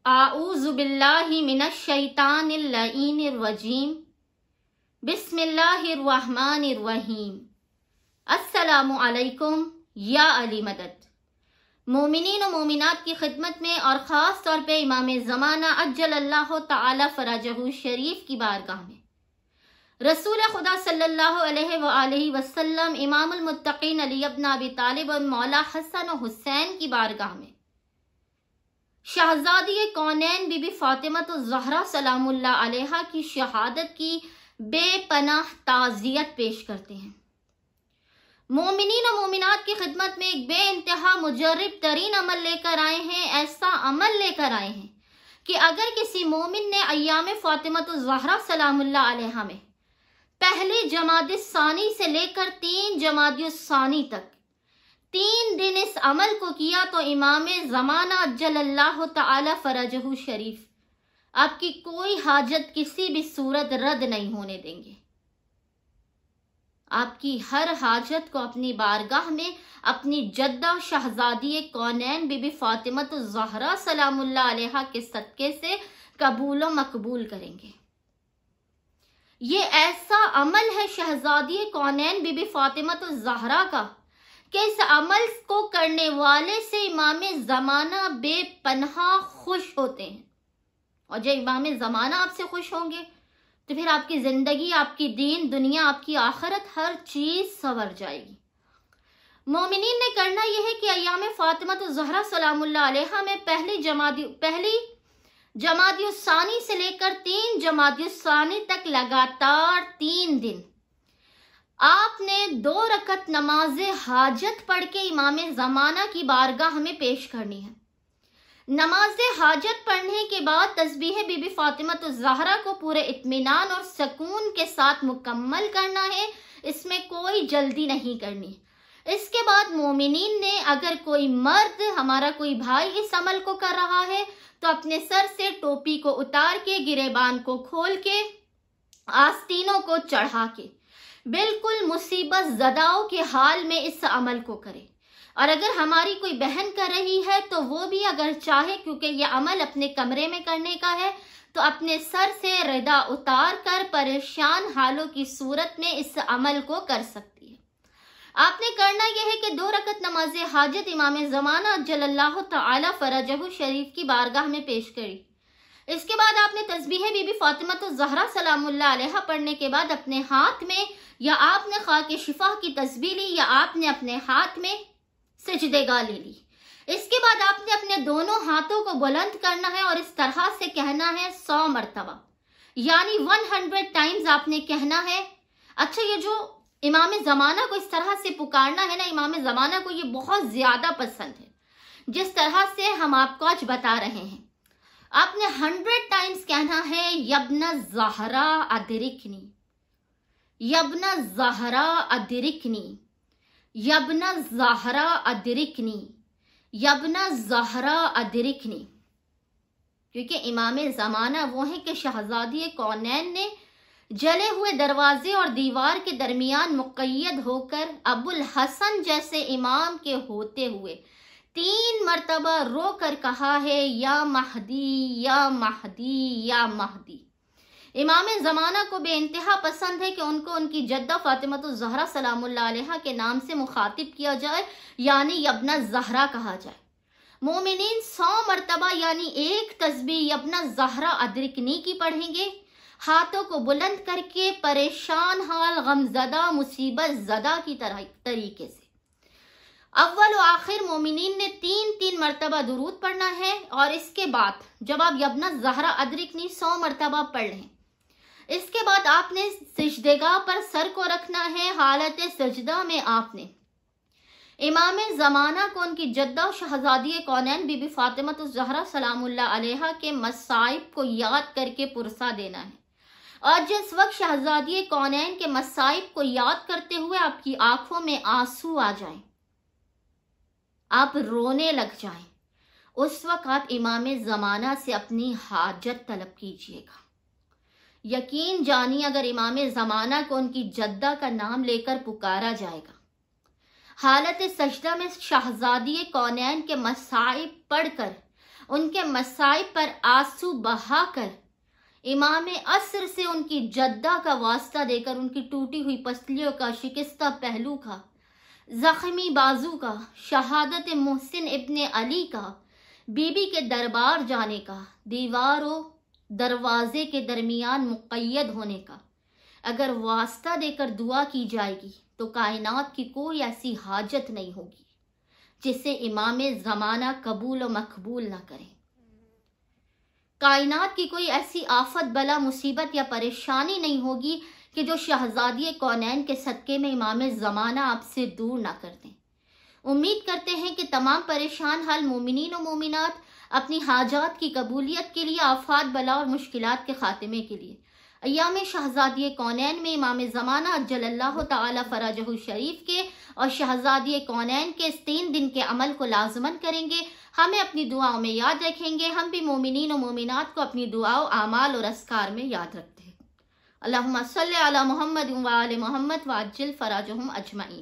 आऊज़ु बिल्लाहि मिनश शैतानिर लईनिर रजीम। बिस्मिल्लाहिर रहमानिर रहीम। अस्सलामु अलैकुम या अली मदद। मोमिनीन और मोमिनात की खिदमत में और ख़ास तौर पे इमाम ज़माना अज्जलल्लाहु तआला फ़रजहु शरीफ की बारगाह में रसूल खुदा सल्लल्लाहु अलैहि वसल्लम इमामुल मुत्तकीन अली इब्न अबी तालिब और मौला हसन और हुसैन की बारगाह में शहजादी कौनैन बीबी फातिमा ज़हरा सलामुल्लाह अलैहा की शहादत की बेपनाह ताज़ियत पेश करते हैं। मोमिनीन और मोमिनात की खिदमत में एक बेइंतहा मुजर्रिब तरीन अमल लेकर आए हैं। ऐसा अमल लेकर आए हैं कि अगर किसी मोमिन ने अय्याम फातिमा ज़हरा सलामुल्लाह अलैहा में पहली जमादी सानी से लेकर 3 जमादी सानी तक 3 दिन इस अमल को किया तो इमाम ज़माना अज्जलल्लाहु तआला फ़रजहु शरीफ आपकी कोई हाजत किसी भी सूरत रद्द नहीं होने देंगे। आपकी हर हाजत को अपनी बारगाह में अपनी जद्दा शहजादी कौनैन बीबी फातिमा ज़हरा सलामुल्लाह अलैहा के सदके से कबूल व मकबूल करेंगे। ये ऐसा अमल है शहजादी कौनैन बीबी फातिमा ज़हरा का कि इस अमल को करने वाले से इमाम ज़माना बेपनाह खुश होते हैं। और जब इमाम ज़माना आपसे खुश होंगे तो फिर आपकी ज़िंदगी, आपकी दीन दुनिया, आपकी आखिरत हर चीज़ संवर जाएगी। मोमिनीन ने करना यह है कि अय्याम फातिमा ज़हरा सलामुल्लाह अलैहा में पहली जमादी सानी से लेकर 3 जमादी सानी तक लगातार 3 दिन आपने 2 रकत नमाज हाजत पढ़ के इमाम ज़माना की बारगाह में पेश करनी है। नमाज हाजत पढ़ने के बाद तस्बीह बीबी फातिमा ज़हरा को पूरे इत्मीनान और सुकून के साथ मुकम्मल करना है। इसमें कोई जल्दी नहीं करनी। इसके बाद मोमिनीन ने, अगर कोई मर्द, हमारा कोई भाई इस अमल को कर रहा है तो अपने सर से टोपी को उतार के, गिरेबान को खोल के, आस्तीनों को चढ़ा के बिल्कुल मुसीबत ज़दाओं के हाल में इस अमल को करे। और अगर हमारी कोई बहन कर रही है तो वो भी अगर चाहे, क्योंकि यह अमल अपने कमरे में करने का है, तो अपने सर से रिदा उतार कर परेशान हालों की सूरत में इस अमल को कर सकती है। आपने करना यह है कि 2 रकत नमाज हाजत इमाम ज़माना अज्जलल्लाहु तआला फ़रजहु शरीफ की बारगाह में पेश करी। इसके बाद आपने तस्बीह बीबी फातिमा ज़हरा सलामुल्लाह अलैहा पढ़ने के बाद अपने हाथ में, या आपने खाके शिफा की तस्बीह ली, या आपने अपने हाथ में सिजदेगाह ले ली। इसके बाद आपने अपने दोनों हाथों को बुलंद करना है और इस तरह से कहना है 100 मरतबा, यानी 100 टाइम्स आपने कहना है। अच्छा, ये जो इमाम ज़माना को इस तरह से पुकारना है ना, इमाम ज़माना को ये बहुत ज्यादा पसंद है। जिस तरह से हम आपको आज बता रहे हैं, आपने 100 टाइम्स कहना है यब्न ज़हरा अदरिकनी, यब्न ज़हरा अदरिकनी, यब्न ज़हरा अदरिकनी, यब्न ज़हरा अदरिकनी। क्योंकि इमाम ज़माना वो है कि शहजादी कौनैन ने जले हुए दरवाजे और दीवार के दरमियान मुक़य्यद होकर अबुल हसन जैसे इमाम के होते हुए 3 मरतबा रो कर कहा है, या महदी या महदी या महदी। इमाम ज़माना को बेइंतहा पसंद है कि उनको उनकी जद्दा फातिमा ज़हरा सलामुल्लाह अलैहा के नाम से मुखातिब किया जाए, यानी यब्ना ज़हरा कहा जाए। मोमिनीन 100 मरतबा यानी एक तस्बीह यब्ना ज़हरा अदरिकनी की पढ़ेंगे, हाथों को बुलंद करके परेशान हाल, गमज़दा, मुसीबत ज़दा की तरीके से। अव्वल और आखिर मोमिनीन ने 3-3 मरतबा दुरूद पढ़ना है। और इसके बाद जब आप यब्ना ज़हरा अदरिकनी 100 मरतबा पढ़ लें, इसके बाद आपने सिजदेगाह पर सर को रखना है। हालत सजदा में आपने इमाम ज़माना को उनकी जद्दा शहजादी कौनैन बीबी फातिमा ज़हरा सलामुल्लाह अलैहा के मसाइब को याद करके पुरसा देना है। और जिस वक्त शहजादी कौनैन के मसाइब को याद करते हुए आपकी आंखों में आंसू आ जाएं, आप रोने लग जाएं, उस वक्त आप इमाम ज़माना से अपनी हाजत तलब कीजिएगा। यकीन जानिए, अगर इमाम ज़माना को उनकी जद्दा का नाम लेकर पुकारा जाएगा, हालत सजदा में शहजादी कौनैन के मसाइब पढ़कर उनके मसाइब पर आंसू बहाकर इमाम असर से उनकी जद्दा का वास्ता देकर उनकी टूटी हुई पसलियों का, शिकस्ता पहलू का, जख्मी बाजू का, शहादत मोहसिन इब्ने अली का, बीबी के दरबार जाने का, दीवारों दरवाजे के दरमियान मुक़य्यद होने का अगर वास्ता देकर दुआ की जाएगी तो कायनात की कोई ऐसी हाजत नहीं होगी जिसे इमाम ज़माना कबूल और मकबूल ना करे। कायनात की कोई ऐसी आफत, बला, मुसीबत या परेशानी नहीं होगी कि जो शहजादी कौनैन के सदक़े में इमाम ज़माना आपसे दूर ना कर दें। उम्मीद करते हैं कि तमाम परेशान हाल मोमिनीन और मोमिनात अपनी हाजात की कबूलियत के लिए, आफात, बला और मुश्किलात के खात्मे के लिए अय्याम शहजादी कौनैन में इमाम ज़माना अज्जलल्लाहु ताला फरजहु शरीफ के और शहजादी कौनैन के इस 3 दिन के अमल को लाजमन करेंगे। हमें अपनी दुआओं में याद रखेंगे। हम भी मोमिनीन और मोमिनात को अपनी दुआओं, आमाल और अस्कार में याद रखते हैं। अल्लाहुम्मा सल्लि अला मुहम्मद व आले मुहम्मद व अज्जिल फराजहुम अजमईन।